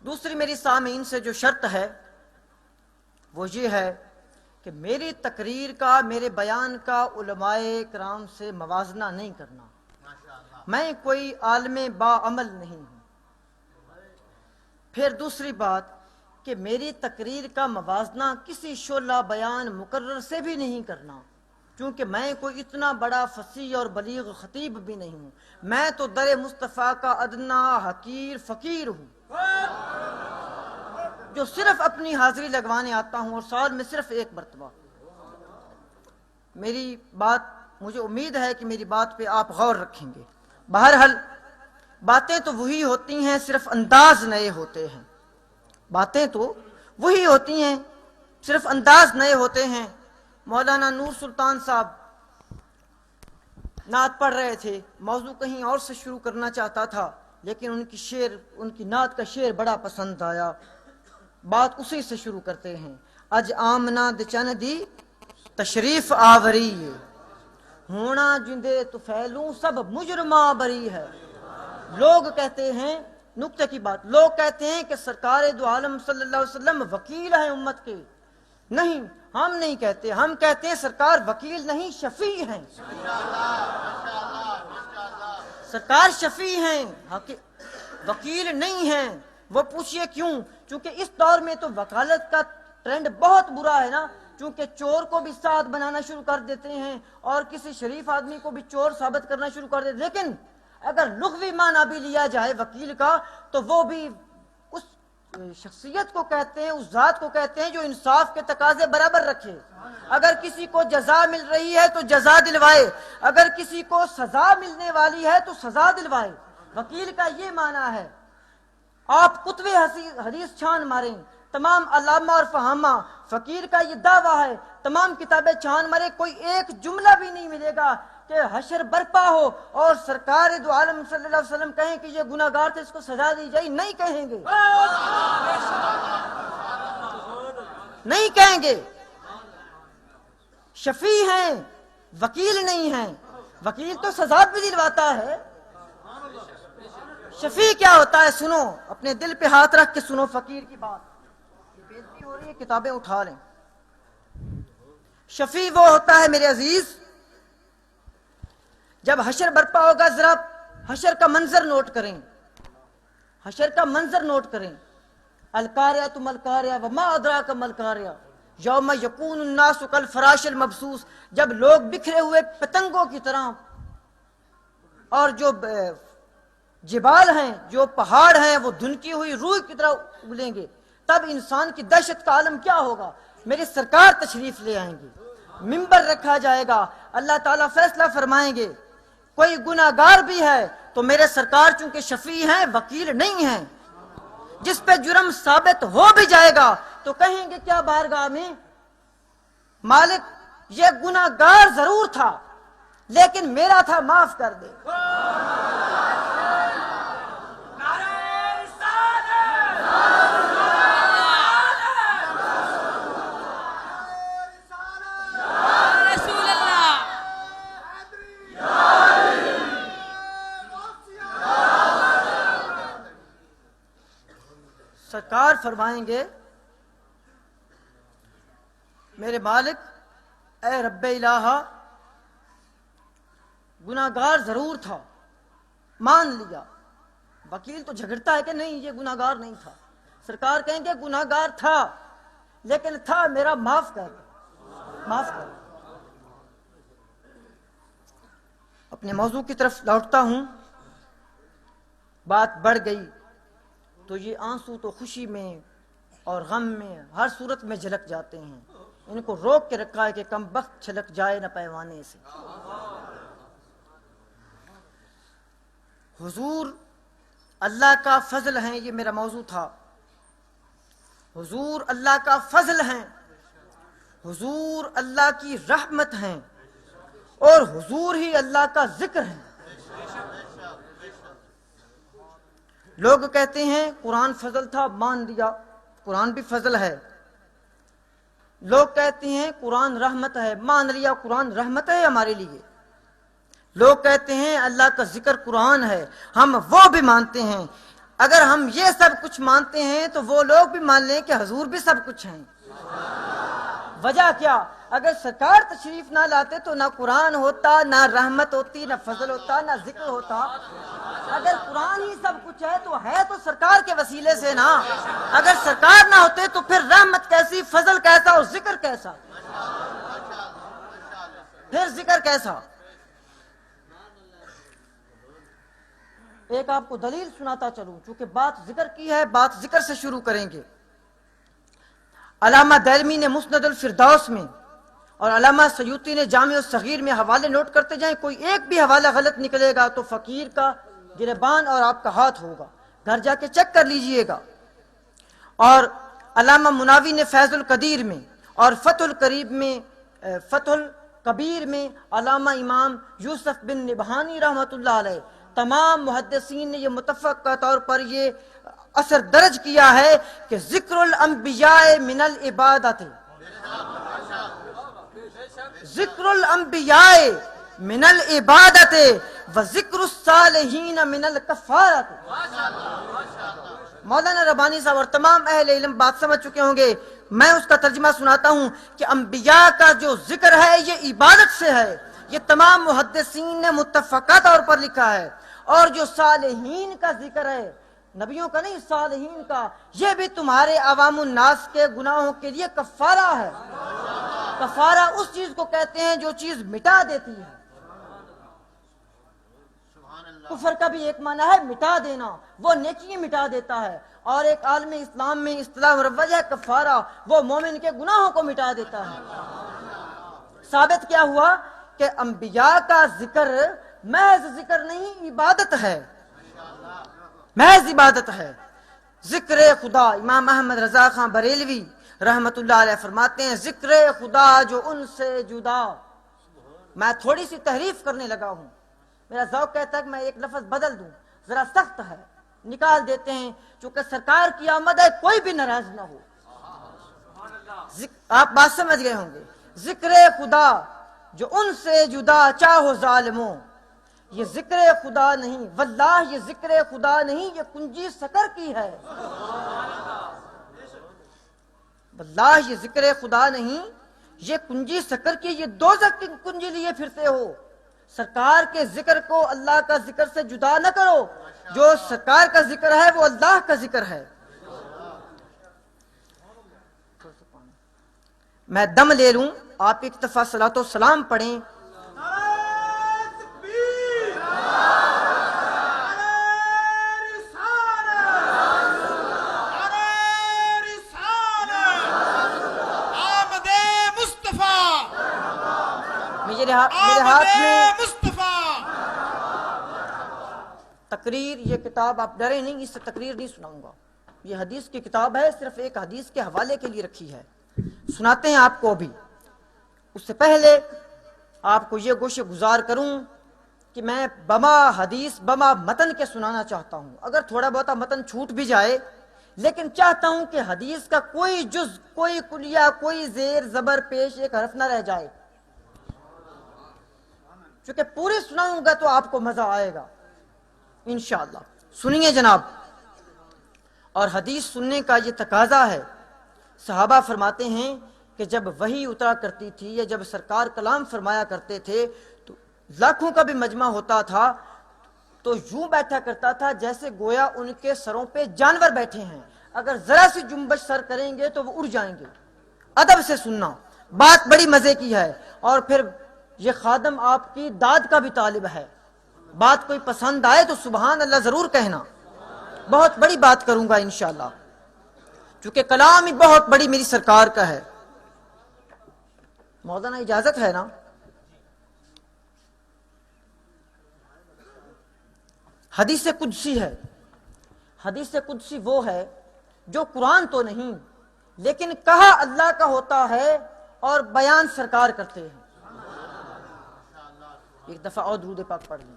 دوسری میری سامعین سے جو شرط ہے وہ یہ ہے کہ میری تقریر کا، میرے بیان کا علماء کرام سے موازنہ نہیں کرنا۔ میں کوئی عالم باعمل نہیں ہوں۔ پھر دوسری بات کہ میری تقریر کا موازنہ کسی شعلہ بیان مقرر سے بھی نہیں کرنا، کیونکہ میں کوئی اتنا بڑا فصیح اور بلیغ خطیب بھی نہیں ہوں۔ میں تو در مصطفیٰ کا ادنا حقیر فقیر ہوں، جو صرف اپنی حاضری لگوانے آتا ہوں، اور سال میں صرف ایک مرتبہ۔ میری بات، مجھے امید ہے کہ میری بات پہ آپ غور رکھیں گے۔ بہرحال باتیں تو وہی ہوتی ہیں، صرف انداز نئے ہوتے ہیں۔ باتیں تو وہی ہوتی ہیں، صرف انداز نئے ہوتے ہیں۔ مولانا نور سلطان صاحب نعت پڑھ رہے تھے، موضوع کہیں اور سے شروع کرنا چاہتا تھا، لیکن ان کی نعت کا شعر بڑا پسند آیا، بات اسی سے شروع کرتے ہیں۔ اج آمنا دچن دی تشریف آوری ہونا جندے تو پھیلوں سب مجرمہ بری ہے۔ لوگ کہتے ہیں، نکتے کی بات، لوگ کہتے ہیں کہ سرکار دو عالم صلی اللہ علیہ وسلم وکیل ہیں امت کے۔ نہیں، ہم نہیں کہتے، ہم کہتے ہیں سرکار وکیل نہیں، شفیع ہیں۔ سرکار شفیع ہیں، وکیل نہیں ہیں۔ وہ پوچھئے کیوں؟ چونکہ اس دور میں تو وکالت کا ٹرینڈ بہت برا ہے نا، چونکہ چور کو بھی ساتھ بنانا شروع کر دیتے ہیں اور کسی شریف آدمی کو بھی چور ثابت کرنا شروع کر دیتے ہیں۔ لیکن اگر لغوی معنی بھی لیا جائے وکیل کا، تو وہ بھی اس شخصیت کو کہتے ہیں، اس ذات کو کہتے ہیں جو انصاف کے تقاضے برابر رکھے۔ اگر کسی کو جزا مل رہی ہے تو جزا دلوائے، اگر کسی کو سزا ملنے والی ہے تو سزا دلوائے۔ وکیل کا یہ معنی ہے۔ آپ کتب حدیث چھان ماریں، تمام علامہ اور فہامہ، فقیر کا یہ دعویٰ ہے، تمام کتابیں چھان مارے، کوئی ایک جملہ بھی نہیں ملے گا کہ حشر برپا ہو اور سرکار دو عالم صلی اللہ علیہ وسلم کہیں کہ یہ گناہگار تھے، اس کو سزا دی جائے۔ نہیں کہیں گے، نہیں کہیں گے۔ شفیع ہیں، وکیل نہیں ہیں۔ وکیل تو سزا بھی دلواتا ہے، شفیع کیا ہوتا ہے؟ سنو، اپنے دل پہ ہاتھ رکھ کے سنو فقیر کی بات۔ بےزتی ہو رہی ہے، کتابیں اٹھا لیں۔ شفیع وہ ہوتا ہے میرے عزیز، جب حشر برپا ہوگا، ذرا حشر کا منظر نوٹ کریں، حشر کا منظر نوٹ کریں۔ القاریہ ملقاریہ وما ادراک ملقاریہ یوم یکون الناس کالفراش المبثوث، جب لوگ بکھرے ہوئے پتنگوں کی طرح، اور جو جبال ہیں، جو پہاڑ ہیں، وہ دھنکی ہوئی روح کی طرح اگلیں گے، تب انسان کی دہشت کا عالم کیا ہوگا؟ میرے سرکار تشریف لے آئیں گے، منبر رکھا جائے گا، اللہ تعالیٰ فیصلہ فرمائیں گے۔ کوئی گناہگار بھی ہے تو میرے سرکار چونکہ شفیع ہیں، وکیل نہیں ہیں۔ جس پہ جرم ثابت ہو بھی جائے گا تو کہیں گے کیا بارگاہ میں؟ مالک یہ گناہگار ضرور تھا لیکن میرا تھا، معاف کر دے۔ سرکار فرمائیں گے، میرے مالک اے رب الہ، گناہگار ضرور تھا، مان لیا۔ وکیل تو جھگڑتا ہے کہ نہیں یہ گناہگار نہیں تھا۔ سرکار کہیں گے گناہگار تھا لیکن تھا میرا، معاف کر، معاف کر۔ اپنے موضوع کی طرف لوٹتا ہوں۔ بات بڑھ گئی تو یہ آنسو تو خوشی میں اور غم میں ہر صورت میں جھلک جاتے ہیں۔ ان کو روک کے رکھا ہے کہ کم بخت چھلک جائے نہ پیوانے سے۔ حضور اللہ کا فضل ہیں، یہ میرا موضوع تھا۔ حضور اللہ کا فضل ہیں، حضور اللہ کی رحمت ہیں، اور حضور ہی اللہ کا ذکر ہے۔ لوگ کہتے ہیں قرآن فضل تھا، مان لیا، قرآن بھی فضل ہے۔ لوگ کہتے ہیں قرآن رحمت ہے، مان لیا، قرآن رحمت ہے ہمارے لیے۔ لوگ کہتے ہیں اللہ کا ذکر قرآن ہے، ہم وہ بھی مانتے ہیں۔ اگر ہم یہ سب کچھ مانتے ہیں تو وہ لوگ بھی مان لیں کہ حضور بھی سب کچھ ہیں۔ وجہ کیا؟ اگر سرکار تشریف نہ لاتے تو نہ قرآن ہوتا، نہ رحمت ہوتی، نہ فضل ہوتا، نہ ذکر ہوتا۔ اگر قرآن ہی سب کچھ ہے تو سرکار کے وسیلے سے نا۔ اگر سرکار نہ ہوتے تو پھر رحمت کیسی، فضل کیسا اور ذکر کیسا؟ پھر ذکر کیسا؟ ایک آپ کو دلیل سناتا چلوں، چونکہ بات ذکر کی ہے، بات ذکر سے شروع کریں گے۔ علامہ دارمی نے مسند الفردوس میں اور علامہ سیوطی نے جامع الصغیر میں حوالے نوٹ کرتے جائیں، کوئی ایک بھی حوالہ غلط نکلے گا تو فقیر کا گریبان اور آپ کا ہاتھ ہوگا، گھر جا کے چیک کر لیجئے گا۔ اور علامہ مناوی نے فیض القدیر میں اور فتح الکبیر میں علامہ امام یوسف بن نبہانی رحمۃ اللہ علیہ، تمام محدثین نے یہ متفقہ طور پر یہ اثر درج کیا ہے کہ ذکر الانبیاء من العبادت، ذکر الانبیاء من العبادت و ذکر الصالحین من الکفارت۔ مولانا ربانی صاحب اور تمام اہل علم بات سمجھ چکے ہوں گے، میں اس کا ترجمہ سناتا ہوں کہ انبیاء کا جو ذکر ہے یہ عبادت سے ہے، یہ تمام محدثین نے متفقہ طور پر لکھا ہے۔ اور جو صالحین کا ذکر ہے، نبیوں کا نہیں، صالحین کا، یہ بھی تمہارے عوام الناس کے گناہوں کے لیے کفارہ ہے۔ کفارہ اس چیز کو کہتے ہیں جو چیز مٹا دیتی ہے۔ کفر کا بھی ایک معنی ہے مٹا دینا، وہ نیکی مٹا دیتا ہے، اور ایک عالم اسلام میں اصطلاح مروج ہے کفارہ، وہ مومن کے گناہوں کو مٹا دیتا ہے۔ ثابت کیا ہوا کہ انبیاء کا ذکر محض ذکر نہیں، عبادت ہے، محض عبادت ہے۔ ذکر خدا، امام احمد رضا خان بریلوی رحمت اللہ علیہ فرماتے ہیں، ذکر خدا جو ان سے جدا۔ میں تھوڑی سی تحریف کرنے لگا ہوں، میرا ذوق کہتا ہے کہ میں ایک لفظ بدل دوں، ذرا سخت ہے، نکال دیتے ہیں، چونکہ سرکار کی آمد ہے کوئی بھی ناراض نہ ہو۔ آپ بات سمجھ گئے ہوں گے، ذکر خدا جو ان سے جدا چاہو ظالموں، یہ ذکر خدا نہیں، واللہ یہ ذکر خدا نہیں، یہ کنجی سکر کی ہے۔ واللہ یہ ذکر خدا نہیں، یہ کنجی سکر کی، یہ دوزخ کی کنجی لیے پھرتے ہو۔ سرکار کے ذکر کو اللہ کا ذکر سے جدا نہ کرو، جو سرکار کا ذکر ہے وہ اللہ کا ذکر ہے۔ میں دم لے لوں، آپ ایک دفعہ صلاۃ و سلام پڑھیں۔ میرے ہاتھ میں تقریر، یہ کتاب آپ ڈرے نہیں، اس سے تقریر نہیں سناؤں گا، یہ حدیث کی کتاب ہے، صرف ایک حدیث کے حوالے کے لیے رکھی ہے، سناتے ہیں آپ کو ابھی۔ اس سے پہلے آپ کو یہ گوشہ گزار کروں کہ میں بما حدیث بما متن کے سنانا چاہتا ہوں، اگر تھوڑا بہت متن چھوٹ بھی جائے لیکن چاہتا ہوں کہ حدیث کا کوئی جز، کوئی کلیہ، کوئی زیر زبر پیش ایک حرف نہ رہ جائے، چونکہ پوری سناؤں گا تو آپ کو مزہ آئے گا انشاءاللہ۔ سنیے جناب، اور حدیث سننے کا یہ تقاضا ہے۔ صحابہ فرماتے ہیں کہ جب وحی اترا کرتی تھی یا جب سرکار کلام فرمایا کرتے تھے تو لاکھوں کا بھی مجمع ہوتا تھا تو یوں بیٹھا کرتا تھا جیسے گویا ان کے سروں پہ جانور بیٹھے ہیں، اگر ذرا سی جنبش سر کریں گے تو وہ اڑ جائیں گے۔ ادب سے سننا، بات بڑی مزے کی ہے، اور پھر یہ خادم آپ کی داد کا بھی طالب ہے، بات کوئی پسند آئے تو سبحان اللہ ضرور کہنا، بہت بڑی بات کروں گا انشاءاللہ، چونکہ کلام ہی بہت بڑی میری سرکار کا ہے۔ مولانا اجازت ہے نا؟ حدیث قدسی ہے، حدیث قدسی وہ ہے جو قرآن تو نہیں لیکن کہا اللہ کا ہوتا ہے اور بیان سرکار کرتے ہیں۔ ایک دفعہ اور درود پاک پڑھ لیں۔